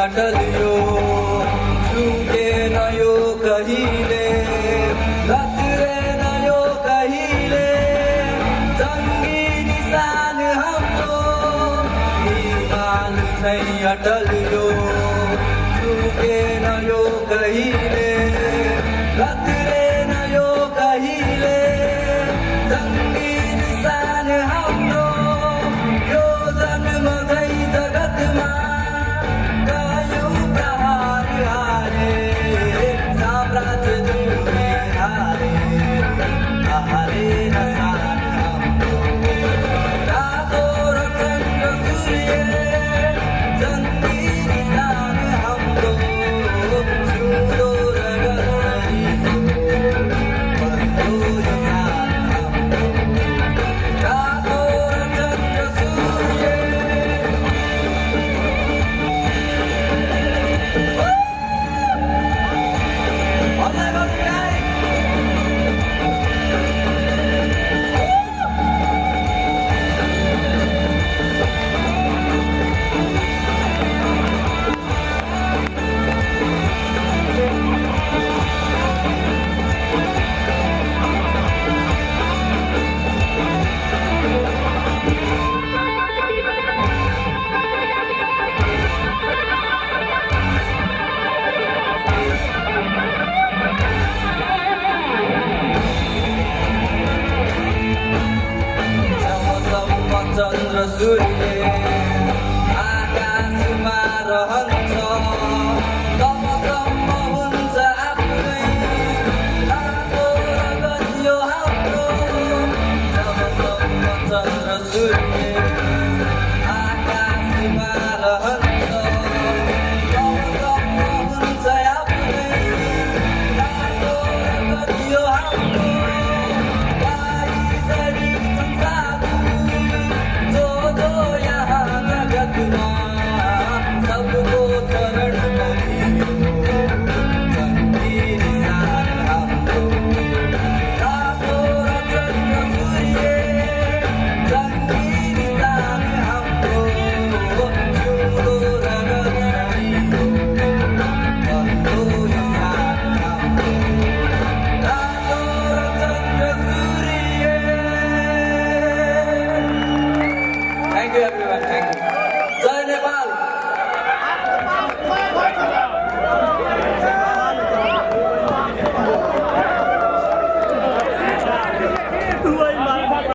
अटल यो झुकेन यो कहिले लत्रेन यो कहिले जङ्गी निशान हाम्रो इमान चाहिँ अटल यो झुकेन यो कहिले लत्रेन यो कहिले जङ्गी निशान हाम्रो यो जन्म चाहिँ जगतमा कयौँ प्रहार हारे साम्राज्य दुई हारे हारेन सान हाम्रो रातो र चन्द्र सूर्य जङ्गी निशान हाम्रो जिउँदो र गसरी बन्यो यो सान हाम्रो रातो र चन्द्र सूर्य चन्द्र सूर्य आकाशमा रहन्छ तबसम्म हुन्छ आफ्नै रातो र गजियो हाम्रो जबसम्म चन्द्र सूर्य आकाशमा रहन्छ तबसम्म हुन्छ आफ्नै रातो र गजियो हाम्रो सबको शरण बनियो जङ्गी निशान हाम्रो रातो र चन्द्र सूर्य जङ्गी निशान हाम्रो जिउँदो र गसरी बन्यो यो सान हाम्रो रातो र चन्द्र सूर्य। Thank you everyone, thank you. Jai Nepal.